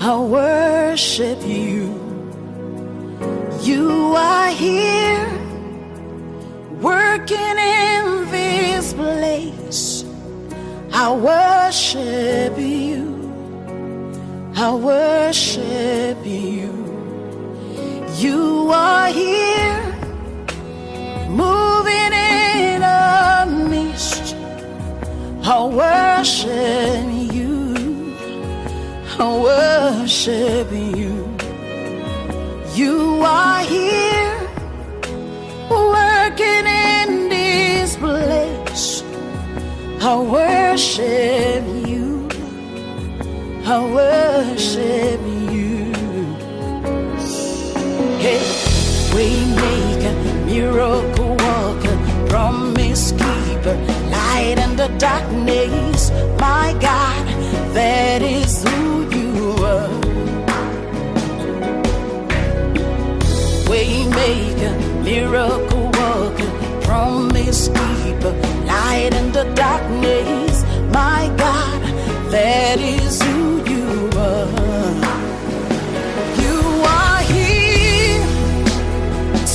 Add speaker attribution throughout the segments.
Speaker 1: I worship you. You are here, working in this place. I worship you. I worship you. You are here, moving in our midst. I worship you. I worship you. You are here, working in this place. I worship you. I worship you. Hey, waymaker, miracle worker, promise keeper, light in the darkness. My God, that is who you are. Waymaker, miracle worker, promise keeper, light in the darkness. My God, that is who you are. You are here,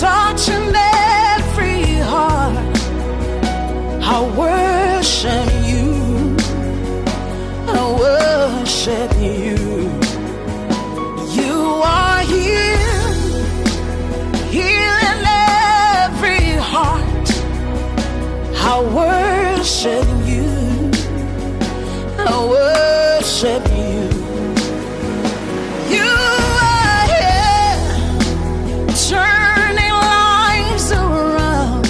Speaker 1: touching every heart. I worship you. I worship you. You are here, healing every heart. I worship you. I worship you. You are here, turning lives around.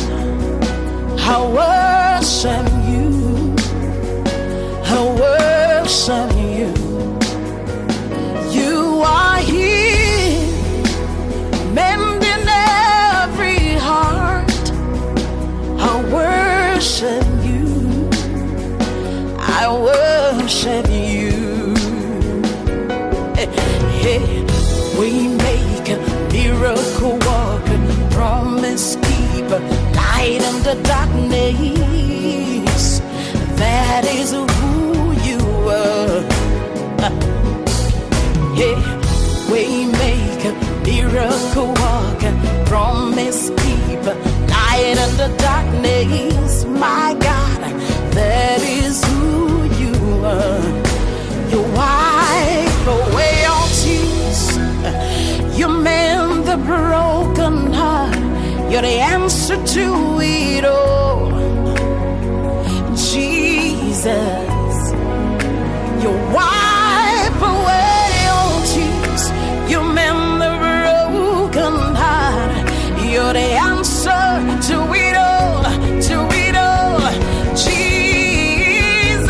Speaker 1: I worship you. I worship you. You are here, mending every heart. I worship you. I worship you. Hey, we make a miracle worker, promise keeper, light in the darkness. That is who you are. Yeah, we make a miracle worker, promise keeper, light in the darkness. My God, that is who you are. You wipe away all tears. You mend the broken heart. You're the answer to it all. Jesus, you wipe away all tears. You mend the broken heart. You're the answer to it all, to it all. Jesus,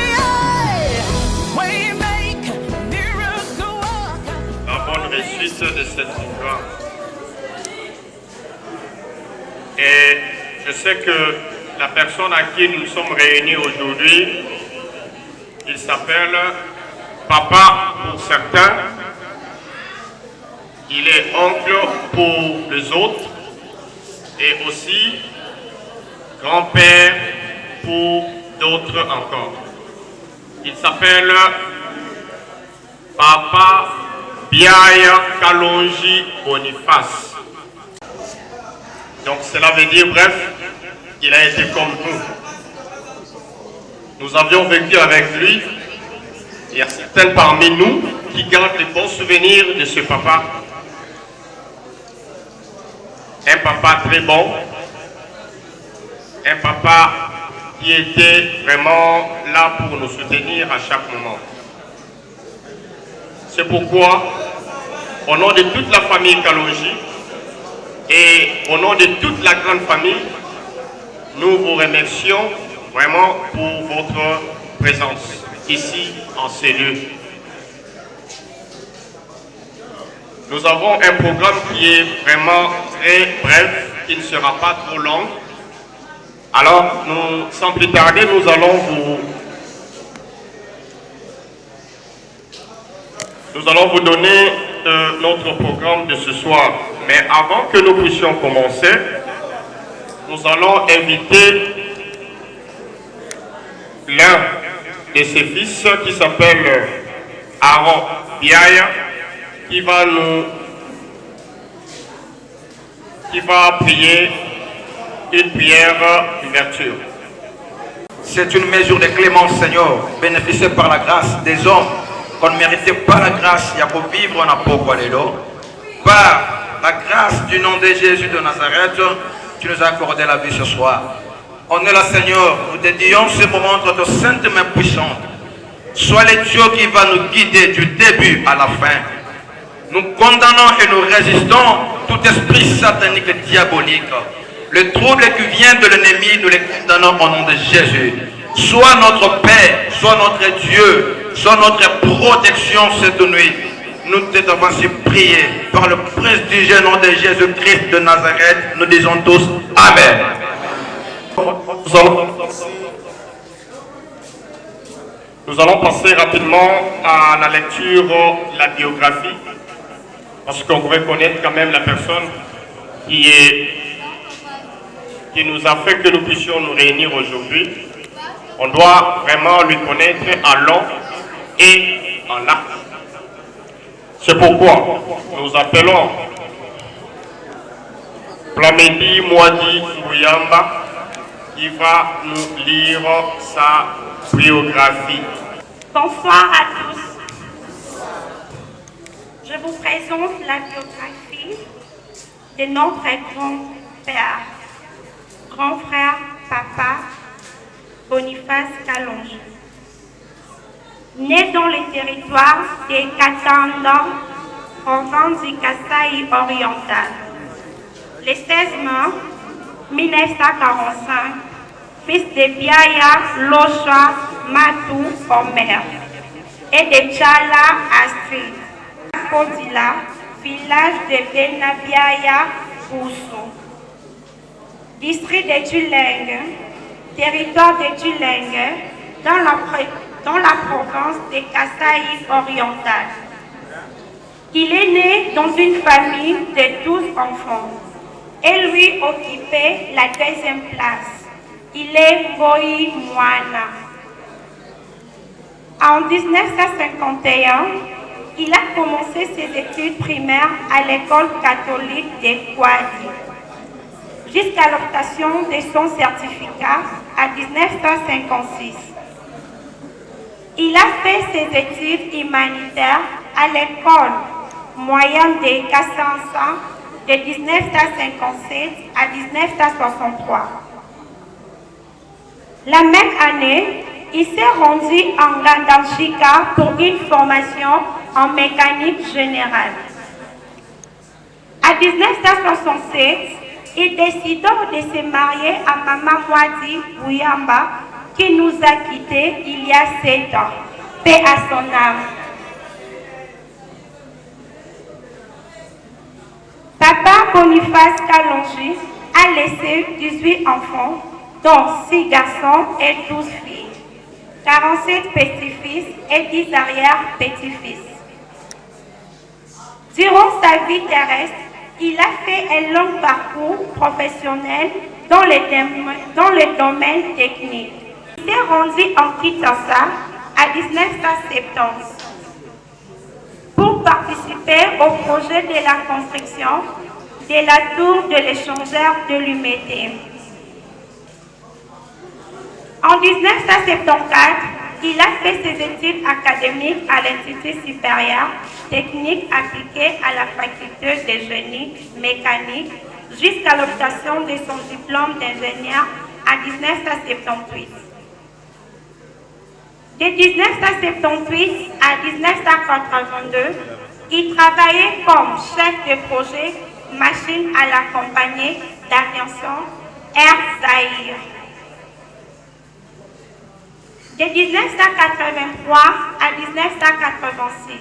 Speaker 1: yeah. We make miracle worker.
Speaker 2: La bonne réussite de cette victoire. Et je sais que la personne à qui nous sommes réunis aujourd'hui, il s'appelle Papa pour certains, il est oncle pour les autres et aussi grand-père pour d'autres encore. Il s'appelle Papa Biaya Kalonji Boniface. Donc cela veut dire, bref, il a été comme nous. Nous avions vécu avec lui. Il y a certains parmi nous qui gardent les bons souvenirs de ce papa. Un papa très bon. Un papa qui était vraiment là pour nous soutenir à chaque moment. C'est pourquoi, au nom de toute la famille Kalonji et au nom de toute la grande famille, nous vous remercions vraiment pour votre présence ici en cellule. Nous avons un programme qui est vraiment très bref, qui ne sera pas trop long. Alors, sans plus tarder, nous allons vous donner notre programme de ce soir. Mais avant que nous puissions commencer, nous allons inviter l'un de ses fils qui s'appelle Aaron Biaya, qui va prier une prière d'ouverture.
Speaker 3: C'est une mesure de clémence, Seigneur, bénéficiée par la grâce des hommes qu'on ne méritait pas la grâce. Il y a pour vivre, on a pourquoi les lots. Par la grâce du nom de Jésus de Nazareth, tu nous as accordé la vie ce soir. On est là, Seigneur, nous dédions ce moment entre tes saintes mains puissantes. Sois le Dieu qui va nous guider du début à la fin. Nous condamnons et nous résistons tout esprit satanique et diabolique. Le trouble qui vient de l'ennemi, nous les condamnons au nom de Jésus. Sois notre Père, sois notre Dieu, sois notre protection cette nuit. Nous t'avons ainsi prié par le prestigieux nom de Jésus-Christ de Nazareth. Nous disons tous Amen.
Speaker 2: Nous allons passer rapidement à la lecture de la biographie, parce qu'on pourrait connaître quand même la personne qui nous a fait que nous puissions nous réunir aujourd'hui. On doit vraiment lui connaître en long et en large. C'est pourquoi nous appelons Plamedi Mwadi Muyamba qui va nous lire sa biographie.
Speaker 4: Bonsoir à tous. Je vous présente la biographie de notre grand-père, grand frère, papa, Boniface Kalonji. Né dans les territoires des Katanga, province du Kasaï oriental, le 16 mai 1945, fils de Biaya Locha Matou Omer et de Tchala Astrid, Kodila, village de Benabiaya Ousso, district de Tuleng, territoire de Tuleng, dans la province de Kasaï oriental. Il est né dans une famille de 12 enfants et lui occupait la 2e place. Il est Boy Moana. En 1951, il a commencé ses études primaires à l'école catholique de Kouadi, jusqu'à l'obtention de son certificat en 1956. Il a fait ses études humanitaires à l'école moyenne de Kassansa de 1957 à 1963. La même année, il s'est rendu en Gandalchika pour une formation en mécanique générale. En 1967, il décida de se marier à Maman Mwadi Bouyamba, qui nous a quittés il y a 7 ans. Paix à son âme. Papa Boniface Kalonji a laissé 18 enfants, dont 6 garçons et 12 filles, 47 petits-fils et 10 arrière-petits-fils. Durant sa vie terrestre, il a fait un long parcours professionnel dans le domaine technique. Il s'est rendu en Kinshasa en 1970 pour participer au projet de la construction de la tour de l'échangeur de l'UMT. En 1974, il a fait ses études académiques à l'Institut supérieur technique appliqué à la faculté de génie mécanique jusqu'à l'obtention de son diplôme d'ingénieur en 1978. De 1978 à 1982, il travaillait comme chef de projet machine à la compagnie d'aviation Air Zahir. De 1983 à 1986,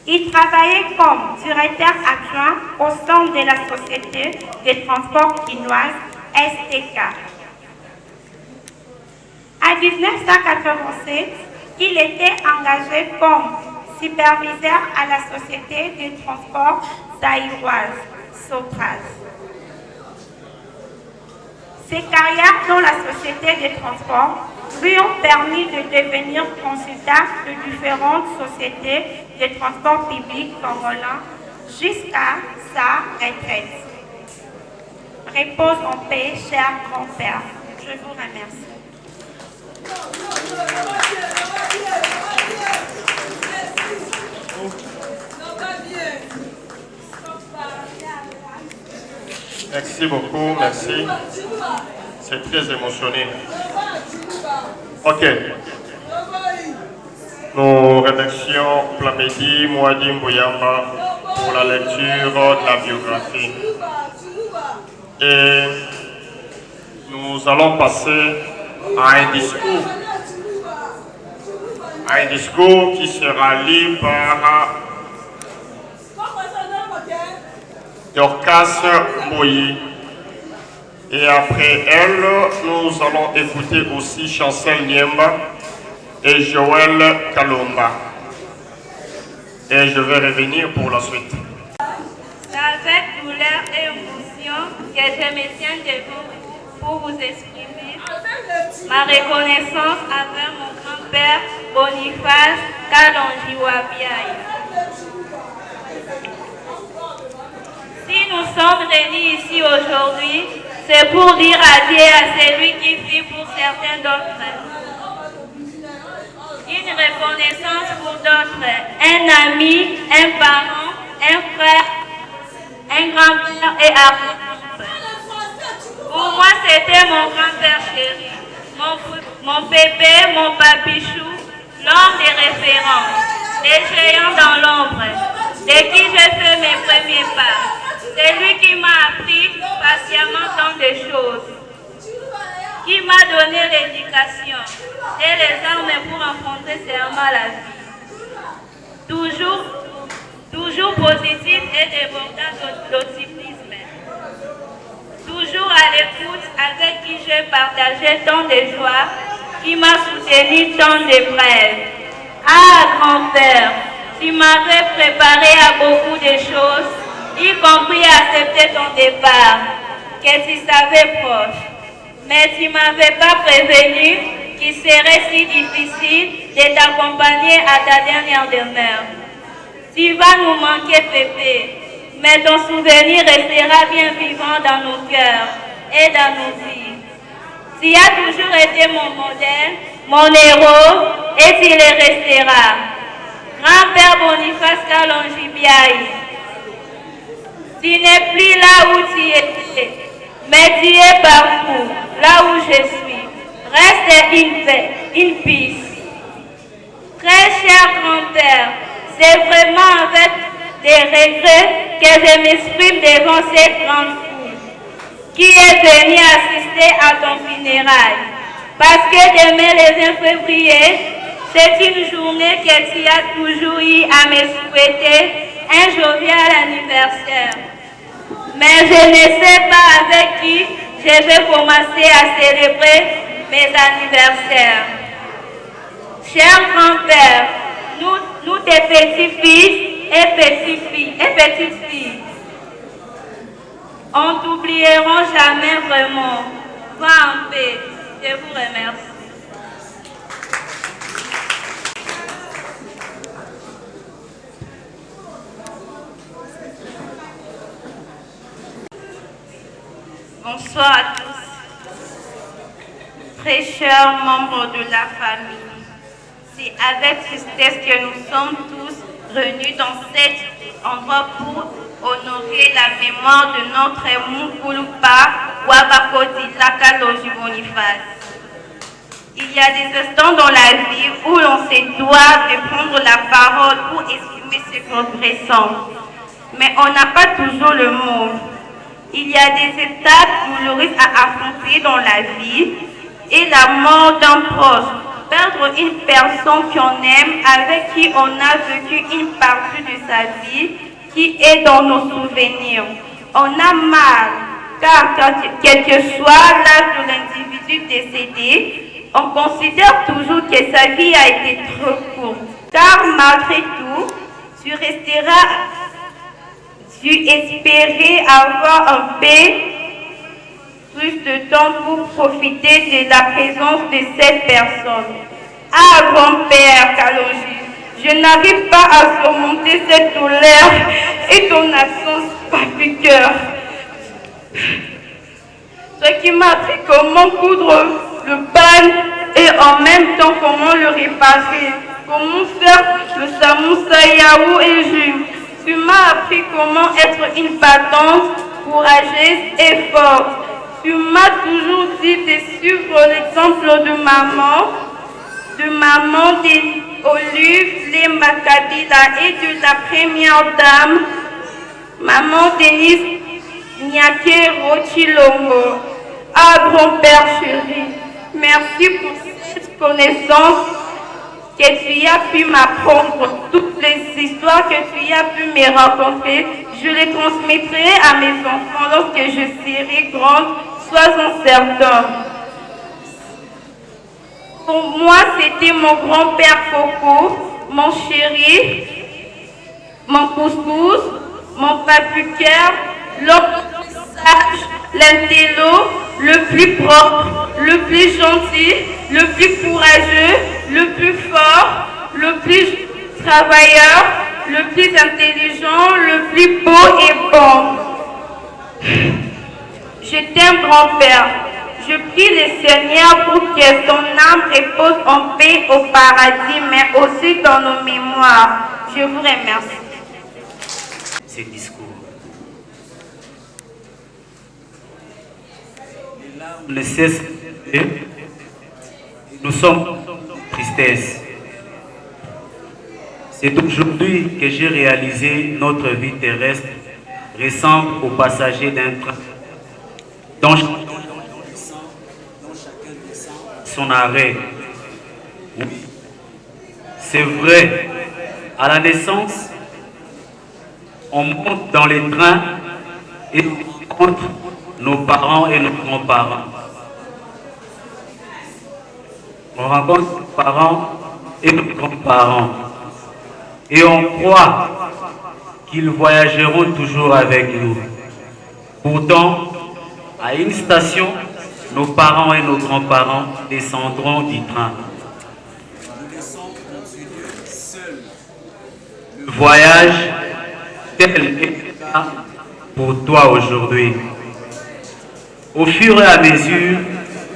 Speaker 4: il travaillait comme directeur adjoint au sein de la Société de transport quinoise STK. En 1987, il était engagé comme superviseur à la Société de transport zaïroise, Sopraz. Ses carrières dans la Société de transport lui ont permis de devenir consultant de différentes sociétés de transport public congolais jusqu'à sa retraite. Repose en paix, cher grand-père. Je vous remercie.
Speaker 2: Merci beaucoup, merci. C'est très émotionnel. Ok. Nous remercions Plamedi Mouadi Mbouyamba pour la lecture de la biographie. Et nous allons passer à un discours. Un discours qui sera lu par Dorcas Boyi. Et après elle, nous allons écouter aussi Chancel Niemba et Joël Kalomba. Et je vais revenir pour la suite.
Speaker 5: C'est avec douleur et émotion que je me tiens devant vous pour vous exprimer ma reconnaissance envers mon grand-père Boniface Kalonji-Wabiaï. Si nous sommes réunis ici aujourd'hui, c'est pour dire adieu à celui qui fit pour certains d'entre eux. Une reconnaissance pour d'autres, un ami, un parent, un frère, un grand-père et arrière-grand-père. Pour moi, c'était mon grand-père chéri, mon bébé, mon papichou, l'homme des références, les géants dans l'ombre, de qui j'ai fait mes premiers pas. C'est lui qui m'a appris patiemment tant de choses, qui m'a donné l'éducation et les armes pour affronter seulement la vie. Toujours positif et débordant d'optimisme. Toujours à l'écoute, avec qui j'ai partagé tant de joie, qui m'a soutenu tant d'épreuves. Ah, grand-père, tu m'avais préparé à beaucoup de choses, y compris accepter ton départ, que tu savais proche. Mais tu ne m'avais pas prévenu qu'il serait si difficile de t'accompagner à ta dernière demeure. Tu vas nous manquer, Pépé, mais ton souvenir restera bien vivant dans nos cœurs et dans nos vies. Tu as toujours été mon modèle, mon héros, et tu le resteras. Grand-père Boniface Kalonji-Wabiaï, tu n'es plus là où tu étais, mais tu es partout, là où je suis. Reste une piste. Très cher grand-père, c'est vraiment avec des regrets que je m'exprime devant cette grande foule qui est venue assister à ton funérail. Parce que demain, le 20 février, c'est une journée que tu as toujours eu à me souhaiter un jovial anniversaire. Mais je ne sais pas avec qui je vais commencer à célébrer mes anniversaires. Cher grand-père, nous tes petits-fils et petites-filles, on t'oublieront jamais vraiment. Va en paix. Je vous remercie. Bonsoir à tous. Très chers membres de la famille, c'est avec tristesse que nous sommes tous réunis dans cet endroit pour honorer la mémoire de notre Mukulupa Wabakotila Kalonji-Boniface. Il y a des instants dans la vie où l'on se doit de prendre la parole pour exprimer ce qu'on ressent. Mais on n'a pas toujours le mot. Il y a des étapes douloureuses à affronter dans la vie et la mort d'un proche
Speaker 4: perdre une personne qu'on aime, avec qui on a vécu une partie de sa vie, qui est dans nos souvenirs. On a mal, car quel que soit l'âge de l'individu décédé, on considère toujours que sa vie a été trop courte. Car malgré tout, tu espérais avoir un peu plus de temps pour profiter de la présence de cette personne. Ah, grand-père Kalonji, je n'arrive pas à surmonter cette douleur et ton absence, papi-cœur. Ce qui m'a appris comment coudre le pan et en même temps comment le réparer, comment faire le samoussa yaou et jus. Tu m'as appris comment être une battante, courageuse et forte. Tu m'as toujours dit de suivre l'exemple de maman, des Olive, les Macabila et de la première dame, maman Denise Nyake Rochilongo. Ah, grand-père chéri, merci pour cette connaissance que tu as pu m'apprendre, toutes les histoires que tu as pu me raconter. Je les transmettrai à mes enfants lorsque je serai grande, sois-en certain. Pour moi, c'était mon grand-père Coco, mon chéri, mon couscous, mon papu-cœur, l'homme sage, l'intello, le plus propre, le plus gentil, le plus courageux, le plus fort, le plus travailleur, le plus intelligent, le plus beau et bon. Je t'aime, grand-père. Je prie le Seigneur pour que ton âme repose en paix au paradis, mais aussi dans nos mémoires. Je vous remercie.
Speaker 6: Ces discours. Les larmes ne cessent de... Nous sommes en tristesse. C'est aujourd'hui que j'ai réalisé notre vie terrestre ressemble aux passagers d'un train dont chacun son arrêt. Oui, c'est vrai. À la naissance, on monte dans les trains et on rencontre nos parents et nos grands-parents. On rencontre nos parents et nos grands-parents. Et on croit qu'ils voyageront toujours avec nous. Pourtant, à une station, nos parents et nos grands-parents descendront du train. Nous laissons continuer seuls le voyage tel est pour toi aujourd'hui. Au fur et à mesure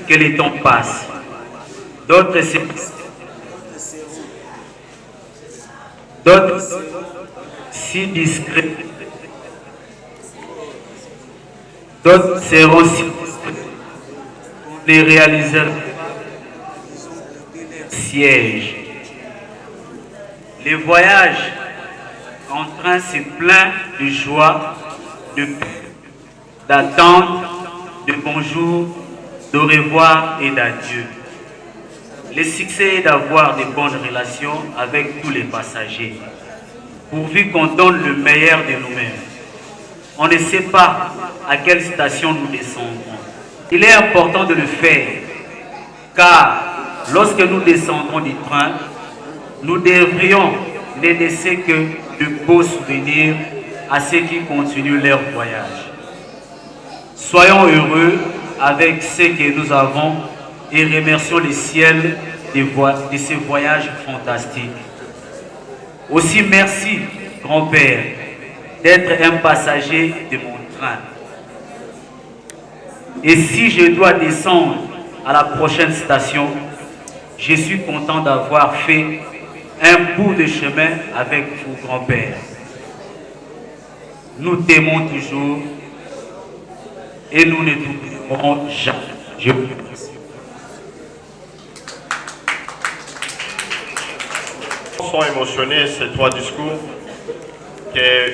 Speaker 6: que les temps passent, d'autres si discrets, d'autres seront si les réalisateurs sièges. Les voyages en train c'est plein de joie, de paix, d'attente, de bonjour, de revoir et d'adieu. Le succès est d'avoir de bonnes relations avec tous les passagers, pourvu qu'on donne le meilleur de nous-mêmes. On ne sait pas à quelle station nous descendrons. Il est important de le faire, car lorsque nous descendrons du train, nous devrions ne laisser que de beaux souvenirs à ceux qui continuent leur voyage. Soyons heureux avec ce que nous avons et remercions le ciel de ces voyages fantastiques. Aussi merci, grand-père, d'être un passager de mon train. Et si je dois descendre à la prochaine station, je suis content d'avoir fait un bout de chemin avec vous, grand-père. Nous t'aimons toujours et nous ne t'oublierons jamais. Je vous remercie.
Speaker 2: Sont émotionnés ces trois discours que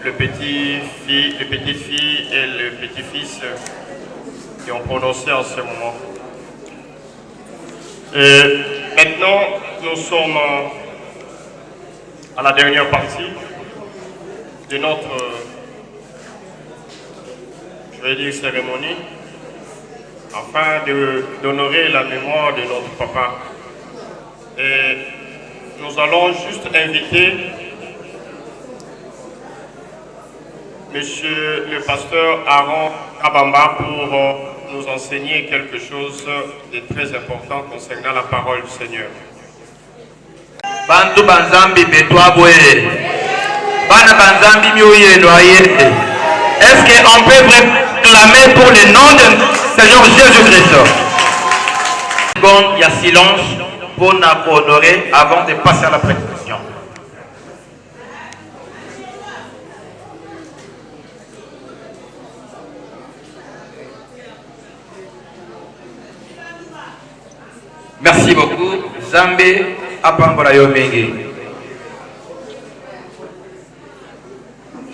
Speaker 2: les petites filles et le petit-fils qui ont prononcé en ce moment. Maintenant, nous sommes à la dernière partie de notre, je vais dire, cérémonie, afin d'honorer la mémoire de notre papa. Et nous allons juste inviter Monsieur le pasteur Aaron Kabamba pour nous enseigner quelque chose de très important concernant la parole du Seigneur.
Speaker 3: Bantu banzambi betwa boye. Bana banzambi mioye loye. Est-ce qu'on peut clamer pour le nom de Seigneur Jésus-Christ? Bon, il y a silence pour nous honorer avant de passer à la prédication. Merci beaucoup. Zambé apambola yo mingi.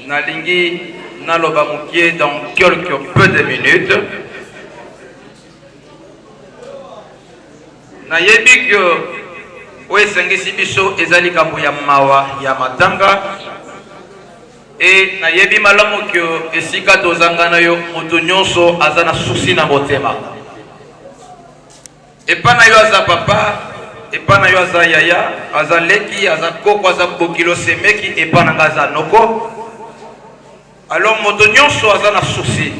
Speaker 3: Nalingi naloba mukie dans quelques peu de minutes. Nayebi que oesengisi biso ezali kambo ya mawa ya matanga. Et nayebi malamu que esika tozangana yo moto nyonso azana susi na motema. Et pas na yo aza papa, et pas na yo aza yaya, aza leki, aza koko, aza bokilo semeki, et pas na aza noko. Alors motonyon so aza na souci.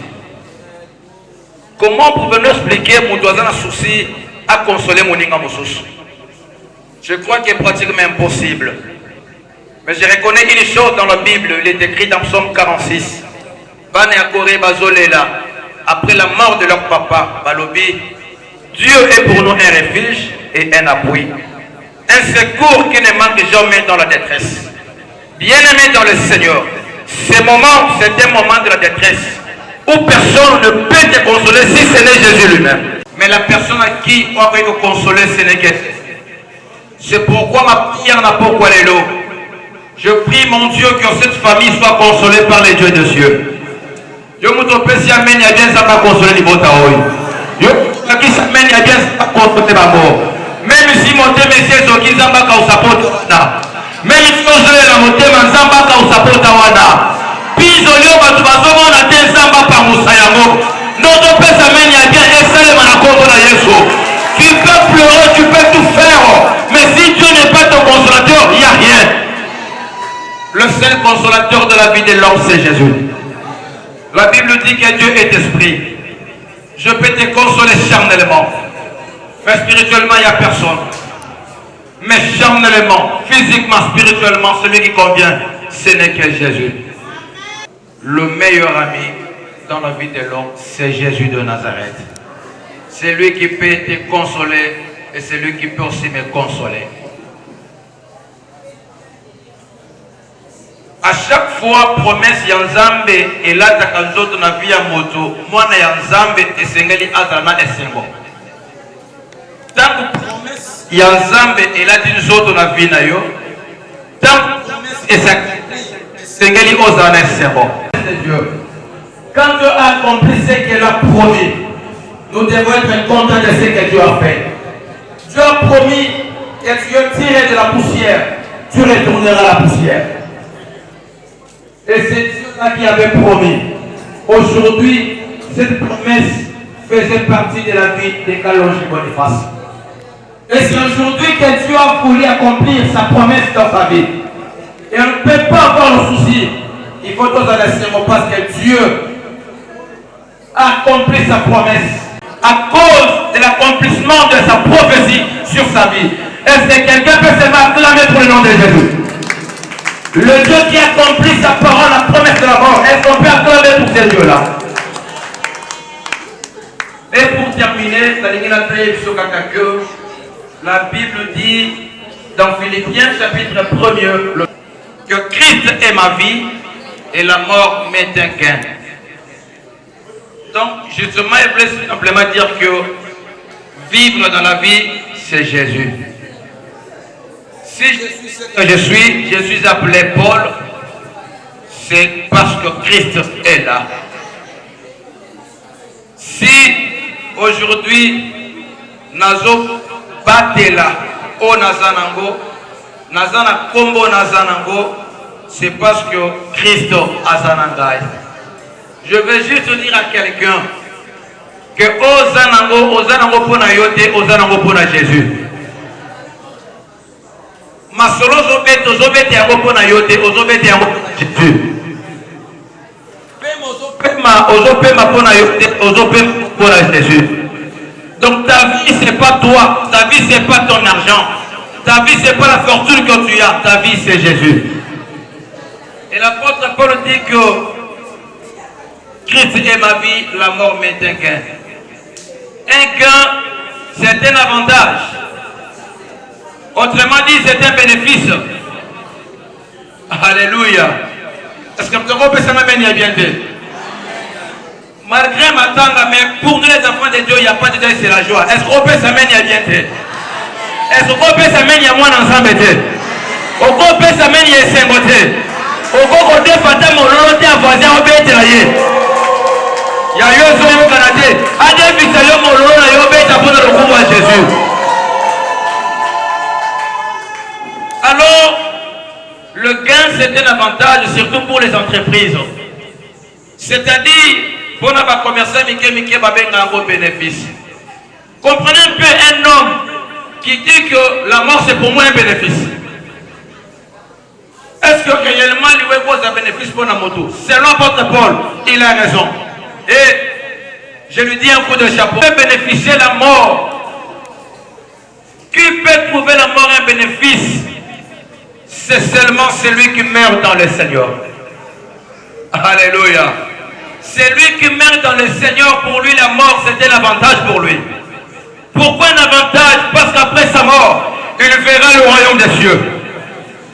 Speaker 3: Comment pouvez-nous expliquer moto aza na souci à consoler moninga mosusu? Je crois qu'il est pratiquement impossible. Mais je reconnais une chose dans la Bible, il est écrit dans Psaume 46. Bane akore bazolela, après la mort de leur papa, balobi, Dieu est pour nous un refuge et un appui. Un secours qui ne manque jamais dans la détresse. Bien-aimé dans le Seigneur, ce moment, c'est un moment de la détresse où personne ne peut te consoler si ce n'est Jésus lui-même. Mais la personne à qui on va te consoler, ce n'est que Jésus. C'est pourquoi ma prière n'a pas quoi l'élo. Je prie mon Dieu que cette famille soit consolée par les dieux de cieux. Je me trompe si amène à bien ça va consoler les botaoïs. Qui s'amène à bien contre ma mort. Même si mon thème est ce qui zamba ka usapota wana. Même si on se la montée man zamba ka usapota wana. Piso leo batu bazomo na te zamba pa musayamo. Notre Père s'amène à bien et seul manakombo na Yesu. Tu peux pleurer, tu peux tout faire. Mais si Dieu n'est pas ton consolateur, il n'y a rien. Le seul consolateur de la vie de l'homme, c'est Jésus. La Bible dit que Dieu est esprit. Je peux te consoler charnellement. Mais spirituellement, il n'y a personne. Mais charnellement, physiquement, spirituellement, celui qui convient, ce n'est que Jésus. Le meilleur ami dans la vie de l'homme, c'est Jésus de Nazareth. C'est lui qui peut te consoler et c'est lui qui peut aussi me consoler. À chaque fois, promesse Yanzambe et là, tu as vie à moto, moi, Yanzambe et Sengeli Azana et Sengo. Tant que promesse Yanzambe et là, tu as vie à yo, tant que promesse et Sengeli Azana et Sengo. Quand Dieu a accompli ce qu'il a promis, nous devons être contents de ce que Dieu a fait. Dieu a promis que Dieu tirait de la poussière, tu retourneras à la poussière. Et c'est Dieu-là qui avait promis. Aujourd'hui, cette promesse faisait partie de la vie de Kalonji Boniface. Et c'est aujourd'hui que Dieu a voulu accomplir sa promesse dans sa vie. Et on ne peut pas avoir le souci. Il faut tous aller sur parce que Dieu a accompli sa promesse. À cause de l'accomplissement de sa prophétie sur sa vie. Est-ce que quelqu'un peut se acclamer pour le nom de Jésus? Le Dieu qui accomplit sa parole, la promesse de la mort, est-ce qu'on peut acclamer pour ce Dieu-là? Et pour terminer, la Bible dit dans Philippiens chapitre 1er que Christ est ma vie et la mort m'est un gain. Donc justement, il voulait simplement dire que vivre dans la vie, c'est Jésus. Si je suis ce que je suis appelé Paul, c'est parce que Christ est là. Si aujourd'hui, Nazo Batela, o nazanango, nazana kombo nazanango, c'est parce que Christ azanangai. Je veux juste dire à quelqu'un que ozanango pona yote, ozanango pona Jésus. Masolo ozobete yango pona yote, ozobete yango pona Jésus. Ozopema pona yote, ozopema pona Jésus. Donc ta vie c'est pas toi, ta vie c'est pas ton argent, ta vie c'est pas la fortune que tu as, ta vie c'est Jésus. Et l'apôtre Paul dit que Christ est ma vie, la mort m'est un gain. Un gain, c'est un avantage. Autrement dit, c'est un bénéfice. Alléluia. Est-ce que vous pouvez s'amener bien dit? Malgré ma tanga, mais pour nous les enfants de Dieu, il n'y a pas de deuil, c'est la joie. Est-ce qu'on peut s'amener bien dit? Est-ce qu'on peut s'amener à moi ensemble? Est-ce qu'on peut s'amener à s'engoter? Est-ce qu'on peut s'amener à voisin au bête là? Il y a eu un au Canada. Adé Visayo Molo, il y a eu un bête à le coup à Jésus. Alors, le gain c'est un avantage, surtout pour les entreprises. C'est-à-dire, pour ne pas commercer, Mike Babenga un bénéfice. Comprenez un peu un homme qui dit que la mort c'est pour moi un bénéfice. Est-ce que réellement lui pose un bénéfice pour la moto? Selon l'apôtre Paul, il a raison. Et je lui dis un coup de chapeau. Qui peut bénéficier la mort? Qui peut trouver la mort un bénéfice? C'est seulement celui qui meurt dans le Seigneur. Alléluia. Celui qui meurt dans le Seigneur, pour lui la mort c'était l'avantage pour lui. Pourquoi un avantage? Parce qu'après sa mort, il verra le royaume des cieux.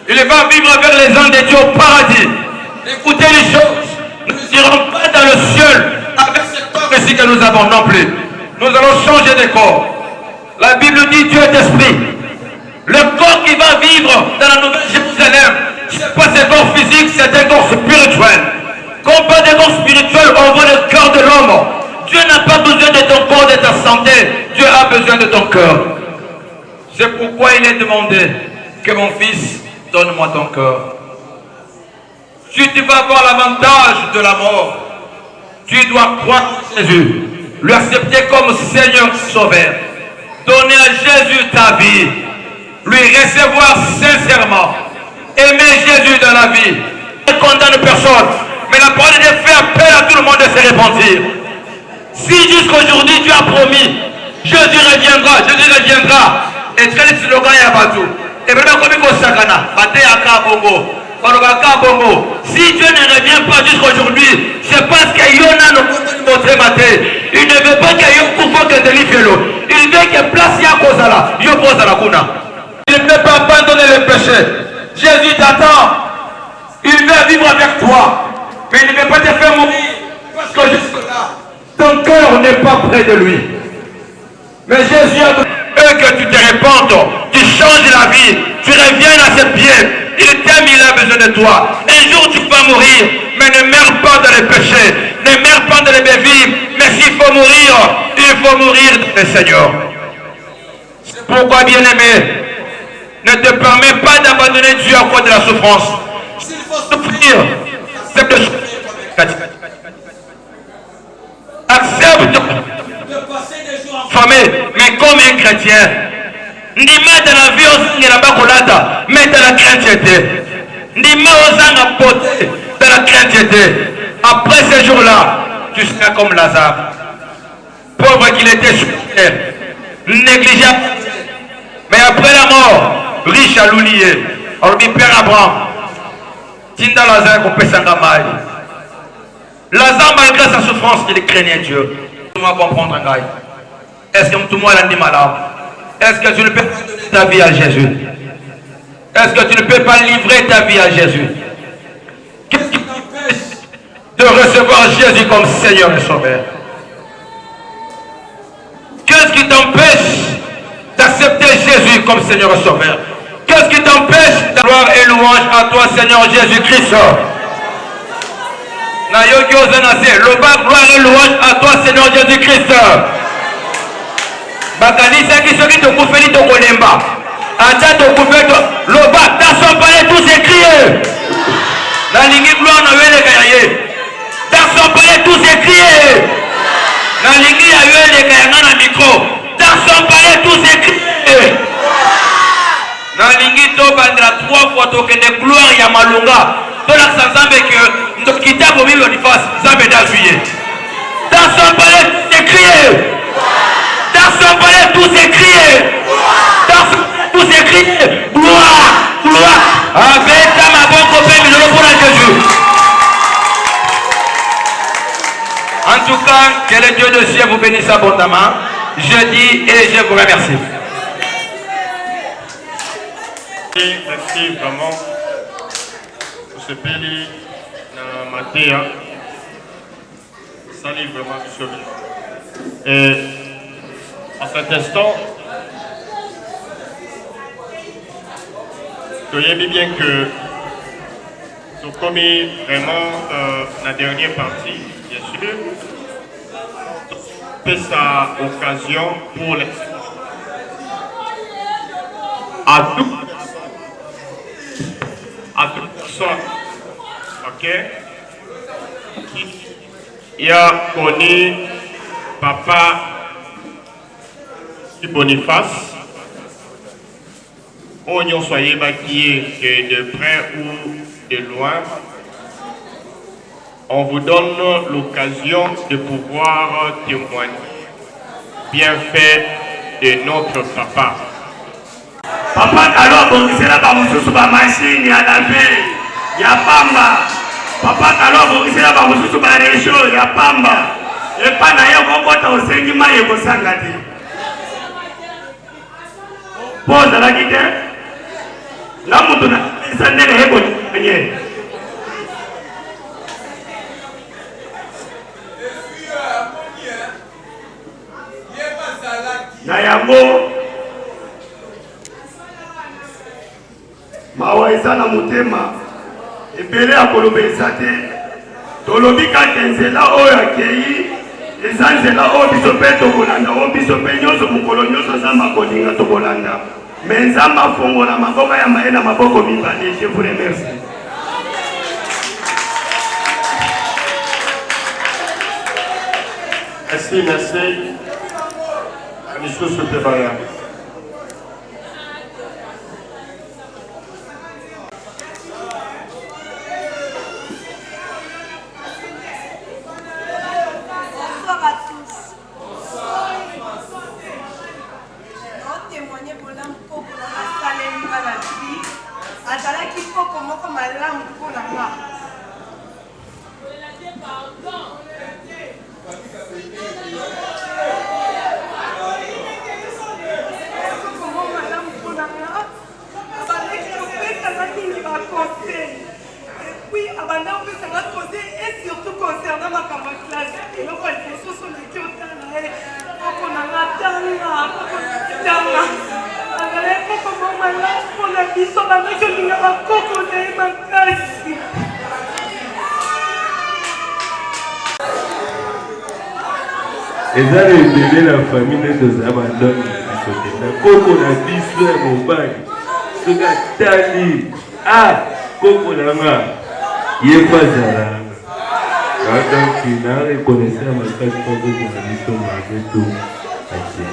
Speaker 3: Il va vivre avec les anges de Dieu au paradis. Écoutez les choses. Nous n'irons pas dans le ciel avec ce corps ici que nous avons non plus. Nous allons changer de corps. La Bible dit Dieu est esprit. Le corps qui va vivre dans la Nouvelle Jérusalem, ce n'est pas un corps physique, c'est un corps spirituel. Quand on parle de corps spirituel, on voit le cœur de l'homme. Dieu n'a pas besoin de ton corps, de ta santé. Dieu a besoin de ton cœur. C'est pourquoi il est demandé que mon fils, donne-moi ton cœur. Si tu vas avoir l'avantage de la mort, tu dois croire en Jésus, lui accepter comme Seigneur Sauveur, donner à Jésus ta vie, lui recevoir sincèrement, aimer Jésus dans la vie, ne condamne personne, mais la parole de Dieu fait appel à tout le monde de se repentir. Si jusqu'aujourd'hui tu as promis, Jésus reviendra, et tu as le slogan Yabatou, et maintenant comme il faut Sakana, si Dieu ne revient pas jusqu'aujourd'hui, c'est parce qu'il y en a notre maté. Il ne veut pas qu'il y ait un coup de délivrer. Il veut que place y a Kozala, Yopozala Kuna. Il ne peut pas abandonner le péché. Jésus t'attend. Il veut vivre avec toi. Mais il ne veut pas te faire mourir. Parce que jusque-là, ton cœur n'est pas près de lui. Mais Jésus a besoin que tu te répandes, tu changes la vie, tu reviens à ses pieds. Il t'aime, il a besoin de toi. Un jour tu vas mourir, mais ne meurs pas dans le péché, ne meurs pas dans les bévies. Mais s'il faut mourir, il faut mourir dans le Seigneur. C'est pourquoi, bien-aimé, ne te permets pas d'abandonner Dieu à cause de la souffrance. S'il faut souffrir, accepte de souffrir. Accepte de passer des jours affamés, mais comme un chrétien. Ndima dans la vie aux la bakolata, mais dans la crainte. Ndima aux poté, dans la crainte. Après ces jours-là, tu seras comme Lazare. Pauvre qu'il était sur terre, négligeable. Mais après la mort, riche à l'oublier. On dit Père Abraham, Tinda Lazare qu'on peut s'engager. Lazare, malgré sa souffrance, il craignait Dieu. Comment comprendre un gars? Est-ce que tout le monde a dit malade? Est-ce que tu ne peux pas donner ta vie à Jésus? Est-ce que tu ne peux pas livrer ta vie à Jésus? Qu'est-ce qui t'empêche de recevoir Jésus comme Seigneur et Sauveur? Qu'est-ce qui t'empêche d'accepter Jésus comme Seigneur et Sauveur? Qu'est-ce qui t'empêche de gloire et louange à toi, Seigneur Jésus-Christ? Gloire et louange à toi, Seigneur Jésus-Christ. Bakanisa qui se dit au Koufeli de Kolemba. Adjato Koubeto, Loba, dans son palais tous écriés. La ligne gloire n'a eu les gaillés. Dans son palais tous écriés. La ligne a eu les gaillés dans le micro. Dans son palais tous écriés. La ligne tobandra 3 fois toke de gloire ya malunga. Dans la sanzambe que nous quittons au milieu de face, zambe d'azuyé. Dans son palais tous écriés. Dans son palais tous écriés. Dans son palais tous écriés. Gloire, gloire. Avec ma bonne copine, nous pour Jésus. En tout cas, que le Dieu de ciel vous bénisse abondamment. Je dis et je vous remercie.
Speaker 2: Merci vraiment pour ce pays dans Matéa. Ça livre vraiment du sauvé. Et en cet instant, soyez bien que nous commis vraiment la dernière partie, bien sûr. C'est sa occasion pour les à toute personne, ok, qui a connu papa Boniface, on y soyez maquillés que de près ou de loin, on vous donne l'occasion de pouvoir témoigner bien fait de notre papa.
Speaker 7: Papa alors bon c'est là ba mususu ba machine ya laver ya pamba. Papa alors bon c'est là ba mususu ba réchaud ya pamba. Et pas na yo kokota osengi maye ko sangati. Pose la kite. La mutu na sandele hebo nye. Na yango mawa eza na motema ebele ya kolobelisa te tolobi kaka nzela oyo akei eza nzela oyo biso mpe tokolanda oyo biso mpe nyonso mokolo nyonso nzambe akolinga tokolanda me nzambe afongola maboko ya maye na maboko mibale. Je vous remercie.
Speaker 2: Merci, merci. Lisusu Tebaya.
Speaker 8: eza ebele na famille toza bandoni na koko na biso ya mobali soki atali koko nanga ye bazalanga donc na reconnaissance ya makasi mpo koko na biso mabe to ate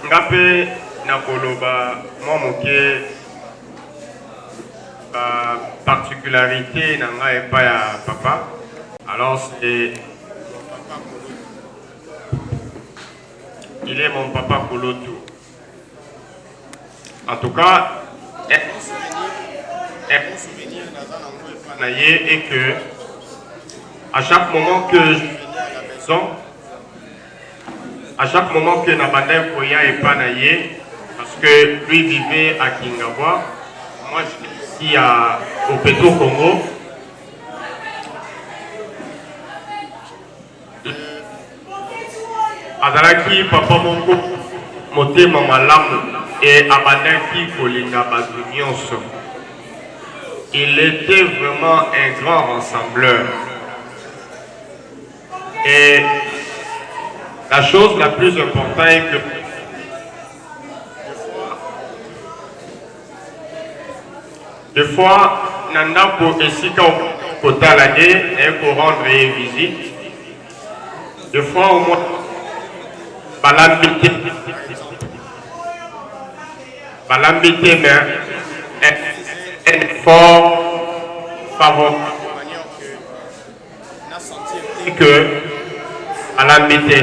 Speaker 2: nga mpe nakoloba mwa moke particularité nanga epai ya papa. Alors c'est il est mon papa Koloto. En tout cas, un bon souvenir et que à chaque moment que je venais à la maison, à chaque moment que Nabanda Koya est panaillé, parce que lui vivait à Kingawa, moi j'étais ici au Petro Congo. Azalaki papa mongo motema malamu et abandaki kolinga bato nyonso. Il était vraiment un grand rassembleur. Et La chose la plus importante est que des fois, nanda pour esika kotalage et pour rendre visite. Des fois au moins balambité mais un effort favorable que balambité.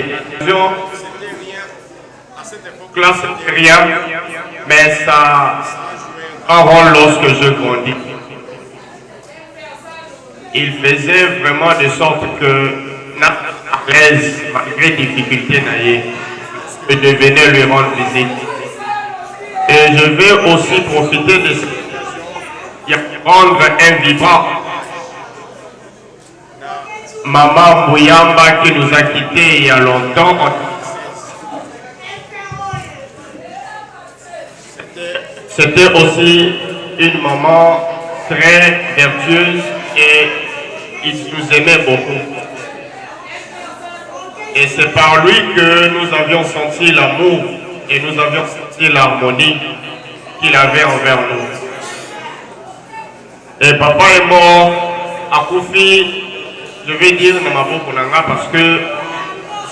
Speaker 2: Classe rien, mais ça rend lorsque je grandis. Il faisait vraiment de sorte que malgré difficulté, je devenais lui rendre visite. Et je vais aussi profiter de cette rendre un vibrant. Maman Mouyamba qui nous a quittés il y a longtemps. C'était aussi une maman très vertueuse et il nous aimait beaucoup. Et c'est par lui que nous avions senti l'amour et nous avions senti l'harmonie qu'il avait envers nous. Et papa est mort à Koufi, je vais dire Namabo Konanga parce que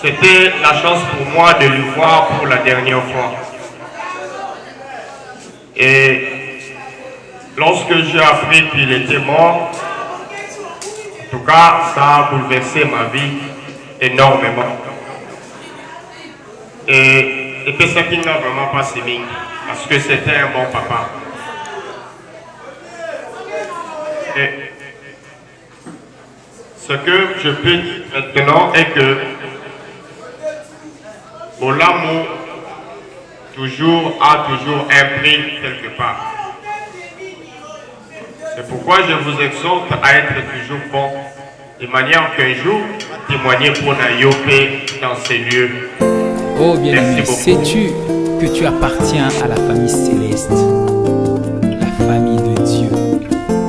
Speaker 2: c'était la chance pour moi de le voir pour la dernière fois. Et lorsque j'ai appris qu'il était mort, en tout cas, ça a bouleversé ma vie énormément. Et c'est ça qui n'a vraiment pas sémé, parce que c'était un bon papa. Et ce que je peux dire maintenant est que l'amour a toujours un prix quelque part. C'est pourquoi je vous exhorte à être toujours bon, de manière qu'un jour, témoigner pour Nayopé dans ces lieux.
Speaker 9: Oh bien-aimé, sais-tu que tu appartiens à la famille céleste, la famille de Dieu,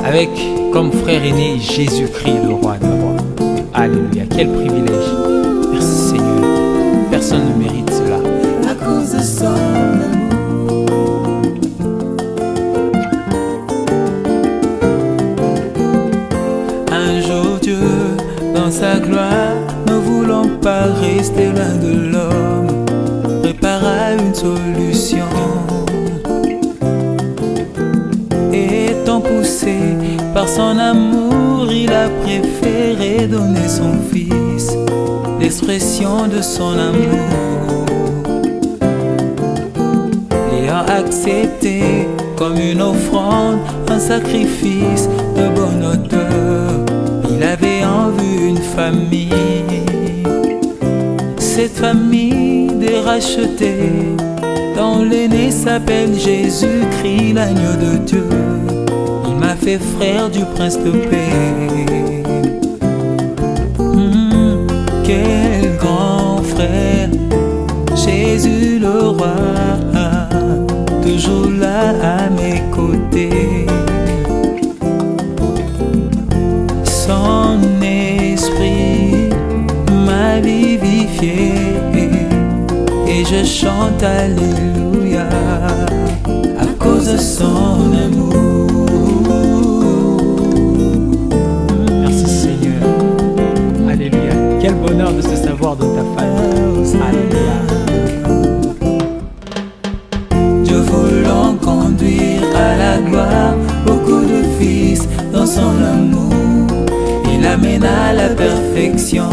Speaker 9: avec comme frère aîné Jésus-Christ, le roi des rois. Alléluia, quel privilège. Merci Seigneur, personne ne mérite cela.
Speaker 1: À cause de son amour.
Speaker 10: Un jour Dieu, dans sa gloire, ne voulant pas rester loin de l'homme, prépara une solution. Et étant poussé par son amour, il a préféré donner son fils, l'expression de son amour. Ayant accepté comme une offrande un sacrifice de bonne odeur, il avait en vue une famille. Cette famille des rachetés, dont l'aîné s'appelle Jésus-Christ, l'agneau de Dieu. Il m'a fait frère du prince de paix. Quel grand frère, Jésus le roi, toujours là à mes côtés. Son esprit m'a vivifié et je chante Alléluia à cause de son amour.
Speaker 9: Merci Seigneur. Alléluia. Quel bonheur de se savoir dans ta famille. Alléluia.
Speaker 10: Dieu voulant conduire à la gloire beaucoup de fils dans son amour, il amène à la perfection.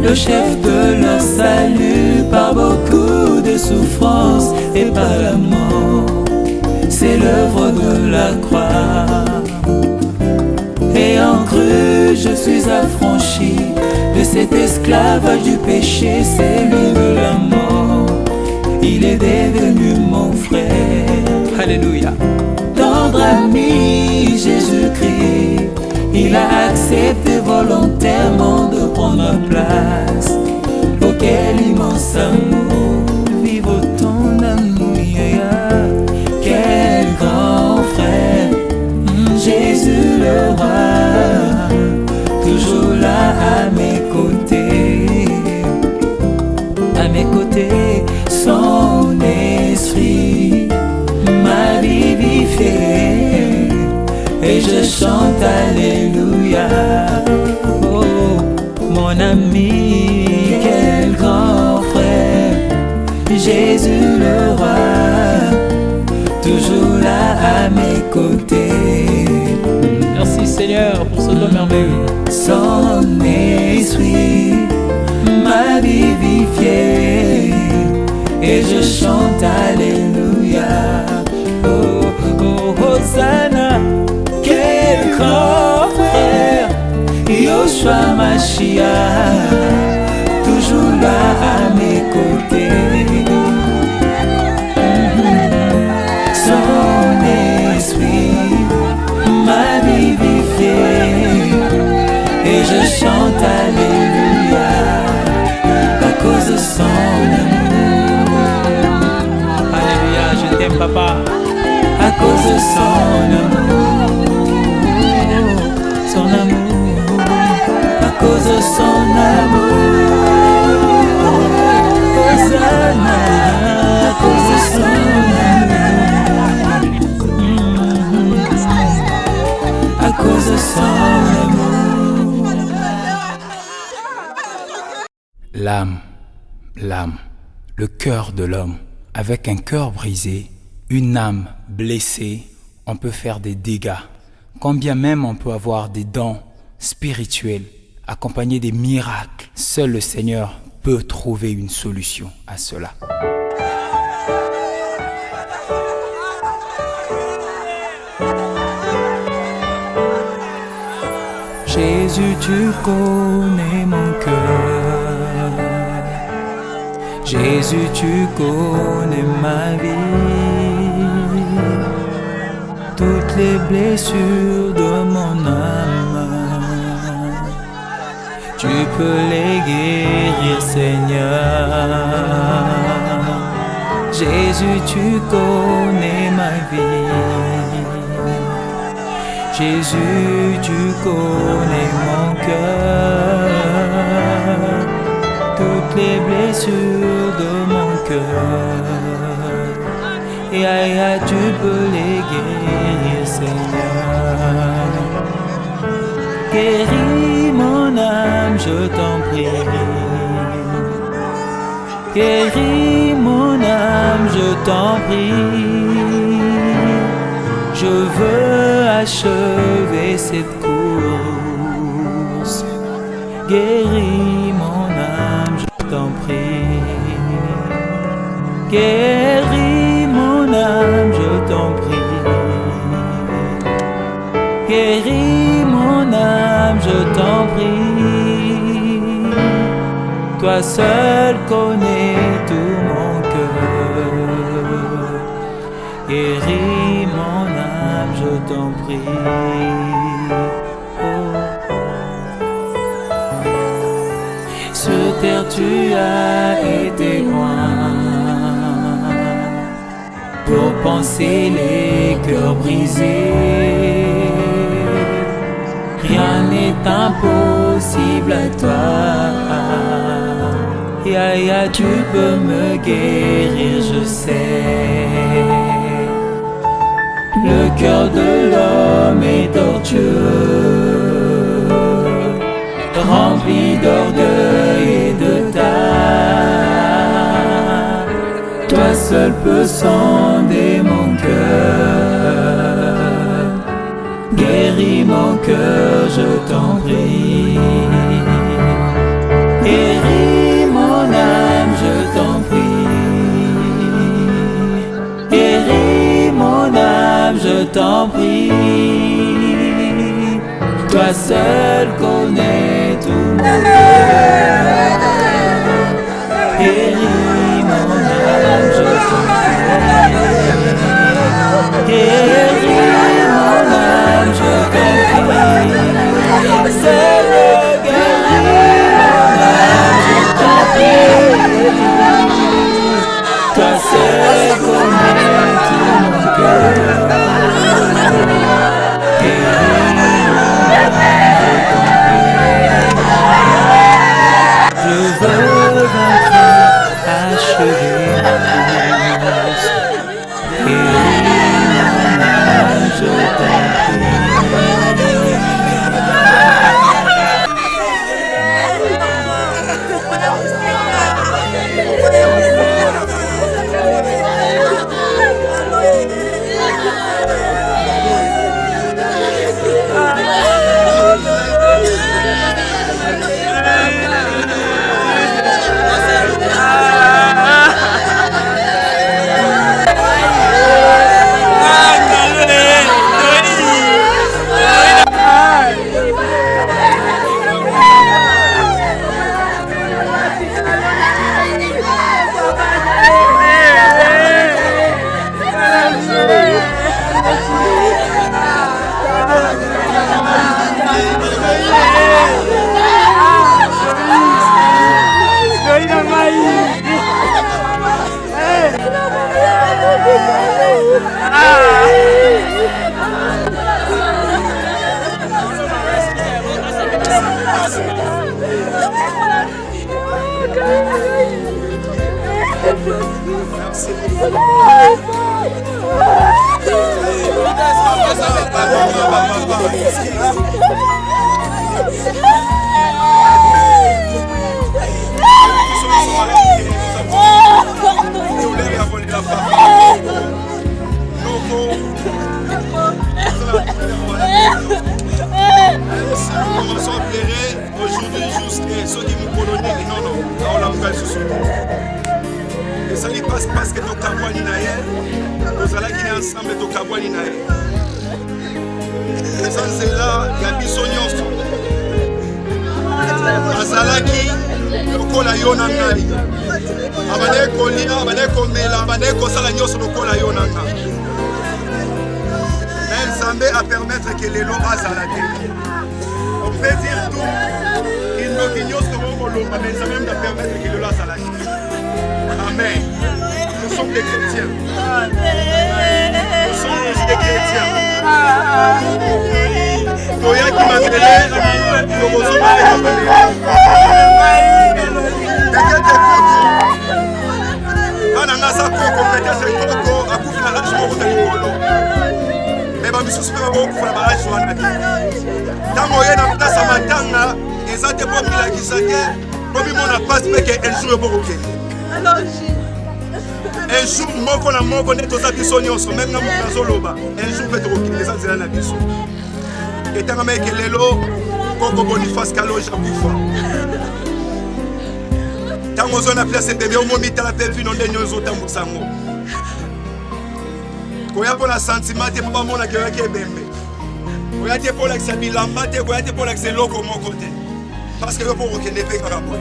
Speaker 10: Le chef de leur salut par beaucoup de souffrances et par la mort, c'est l'œuvre de la croix. Ayant cru, je suis affranchi de cet esclavage du péché, c'est lui de la mort. Il est devenu mon frère.
Speaker 9: Alléluia.
Speaker 10: Tendre ami Jésus-Christ, il a accepté volontairement de prendre ma place. Oh quel immense amour, vive ton amour, yeah. Quel grand frère, Jésus le roi, toujours là à mes côtés. vivifié et je chante Alléluia. Oh, mon ami, quel grand frère, Jésus le roi, toujours là à mes côtés.
Speaker 9: Merci Seigneur pour ce don merveilleux.
Speaker 10: Son esprit m'a vivifié et je chante Alléluia. Oh, oh, Hosanna, quel grand frère, Yoshua Mashiach, toujours là à mes côtés. Son esprit m'a vivifié et je chante Alléluia à cause de son amour.
Speaker 9: Alléluia, je t'aime papa.
Speaker 10: À cause de son amour, à cause de son amour. Hosanna, à cause de son amour, à cause de son amour.
Speaker 9: L'âme, le cœur de l'homme, avec un cœur brisé, une âme blessée, on peut faire des dégâts. Quand bien même on peut avoir des dons spirituels, accompagnés des miracles, seul le Seigneur peut trouver une solution à cela.
Speaker 10: Jésus, tu connais mon cœur. Jésus, tu connais ma vie. Toutes les blessures de mon âme, tu peux les guérir, Seigneur. Jésus, tu connais ma vie. Jésus, tu connais mon cœur. Toutes les blessures de mon cœur. Et aïe, tu peux les guérir, Seigneur. Guéris mon âme, je t'en prie. Guéris mon âme, je t'en prie. Je veux achever cette course. Guéris mon âme, je t'en prie. Guéris mon âme, je t'en prie. Guéris mon âme, je t'en prie. Toi seul connais tout mon cœur. Guéris mon âme, je t'en prie. Oh. Sur terre tu as été loin pour penser les cœurs brisés. Rien n'est impossible à toi. Yaya, tu peux me guérir, je sais. Le cœur de l'homme est tortueux, rempli d'orgueil et de tact. Toi seul peux sonder mon cœur. Guéris mon cœur, je t'en prie. Guéris mon âme, je t'en prie. Guéris mon âme, je t'en prie. Toi seul connais tout mon cœur. Guéris mon âme, je t'en prie. Guéris mon âme, je t'en prie. Seul guéris mon âme, je t'en prie. Toi seul connais tout mon cœur. Guéris mon âme, je t'en prie.
Speaker 11: Commençons à pleurer aujourd'hui jusqu'à ceux qui m'ont coloné. Non, non, on l'a pas sous. Et ça lui passe parce que nos cabouani naïe, nous allons qui ensemble nos cabouani naïe. Et ça c'est là, il y a bisognos. Azalaki, lokola yona ngai. Abane kolia, abane komela, abane kosala nyoso lokola yona ngai. Mais Nzambe a permettre que les lois azalaki. On peut dire tout, il nous ignore ce qu'on veut, mais Nzambe a permettre que les lois azalaki. Amen. Nous sommes des chrétiens. Nous sommes tous des chrétiens. Toya qui m'a mêlé, nous sommes un jour, moko na moko ne toza biso nyonso même na moko azoloba un jour peut tokokende eza nzela na biso etanga meke lelo koko Boniface Kaloja kufa ntango ozo na place bebe omomitala mpe vino nde nyonso otambusa yango koya mpo na sentiment te mpo bamonaki oyaki ebembe koya te mpo olakisa bilamba te koya te mpo olakisa eloko moko te parce que yo mpo okokende mpe kaka boye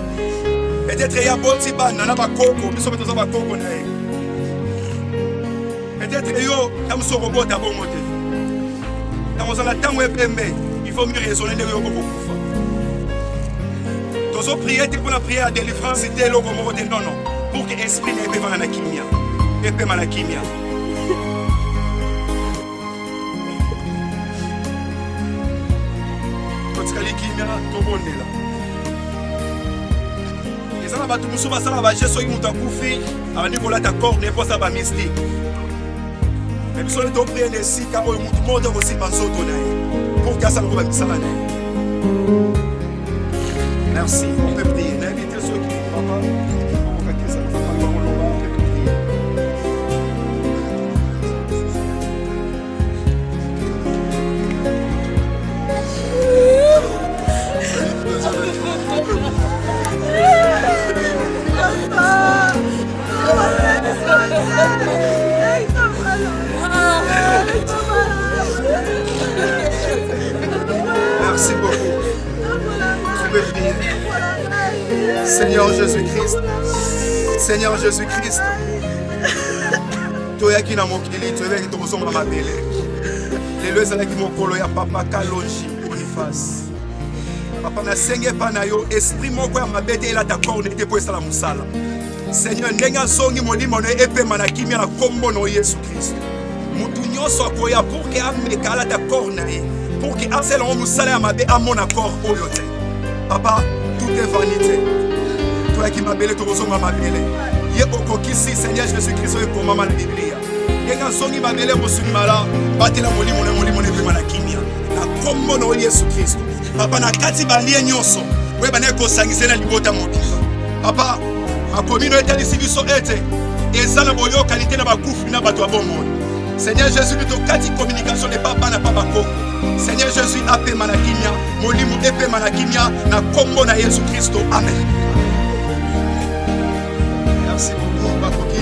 Speaker 11: peut-être ya boti bana na bakoko biso mpe toza bakoko na ye peut-être yo tamoso okobota bongo te ntango ozala ntango ebembe il faut mieux raisonner ndenge yoko kokufa tozo prier te mpona prier ya délivrance te eloko moko te nono pour que esprit na epevana na kimia epema na kimia totikali kimia tobondela eza na bato mosusu basala baje soki moto akufi abandi kolata corne mposa bamystique mais biso nde toprie na esika oyo motu moko te kosimba nzoto na ye pour que asala koba misala na ye merci on peut prier na évite ceux qui ne croient pas okokakisa koloba on peut prier. Merci beaucoup. Tu peux prier. Seigneur Jésus-Christ. Seigneur Jésus-Christ. Toyaki na mokili, toyaki tozonga mabele. Lelo ezalaki mokolo ya papa Kalonji Boniface. Papa na senge pa na yo esprit moko ya mabete elata corne te po esala musala. Seigneur ndenge azongi molimo na epema na kimia na kombo na Yesu Christ. Mutu nyonso akoya pour que ameka alata corne na ye. Pour que Axel on musala ya mabe à mon accord oyo te. Papa, tout est vanité. Toi qui m'appelles to kozonga mabele. Ye okokisi Seigneur Jésus-Christ oyo pour mama na Biblia. Yenga songi mabele mosulimala, batela molimo ne epema na kimia. Na kombo na Yesu Christ. Papa na kati balie nyonso. We bana ko sangisela libota mobimba. Papa, akomino etali sibiso ete. Ezana boyo qualité na bakufu na bato abomo. Seigneur Jésus, nous avons quatre communications de papa na papa koko. Seigneur Jésus, appelle Manakimia, Molimu épée Manakimia, na combo na Jésus Christ. Amen. Merci beaucoup, Bakoki,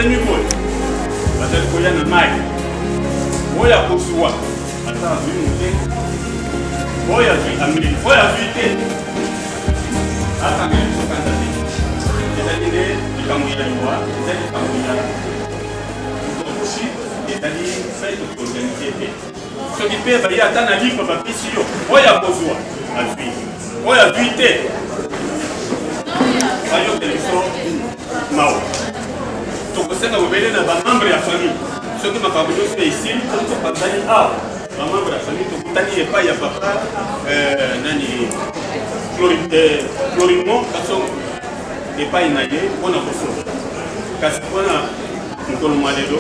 Speaker 12: batelemi boye bazali koya na mai oyo akozwa ata azwi motema oyo azwi amili oyo azwi te akanga lisokanda te ezali nde likambo ya liwa ezali likambo ya motokosi ezali fete koorganize te soki mpe baye ata na livre bapesi yo oyo akozwa azwi oyo azwi te bayokela biso mawa tokosenga bobele na bamembre ya famille soki makambo nyonso esili tokopasani awa bamembre ya famille tokutani epai ya papa nani Florimon kasongo epai na ye mpona kosola kasi mpona mokolo malelo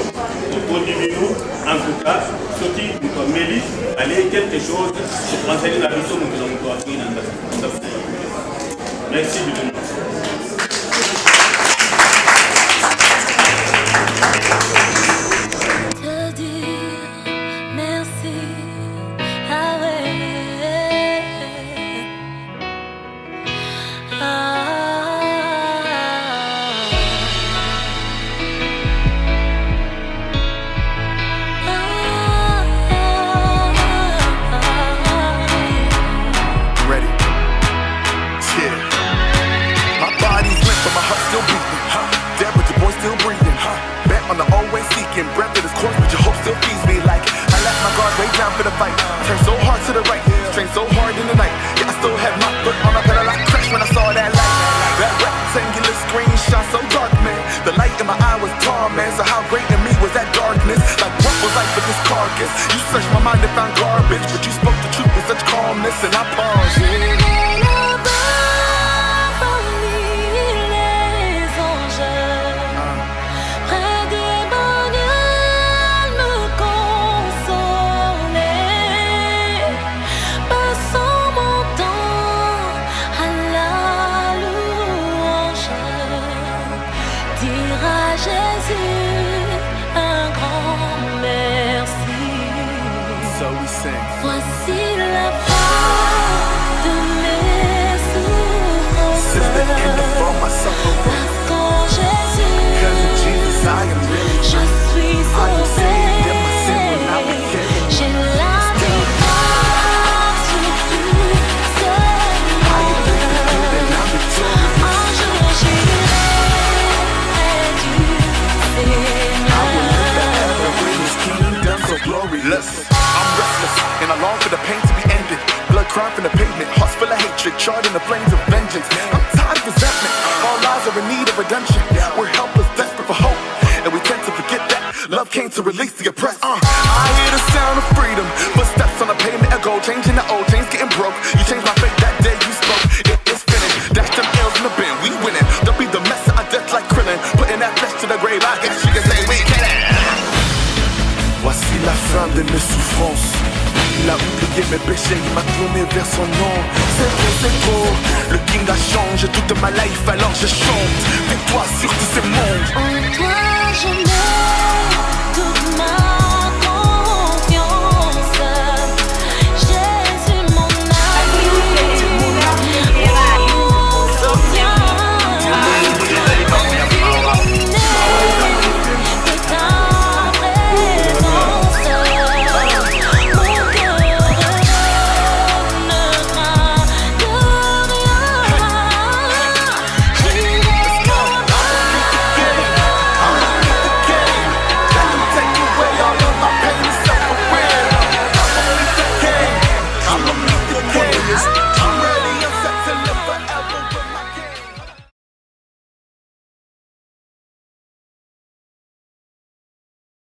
Speaker 12: tokodi bino en tout cas soki moto ameli alei quelque chose ezali na biso moto na moto akei na ndako merci bino.
Speaker 13: Toute ma life alors je chante, tais-toi sur tous ces mondes. En toi je me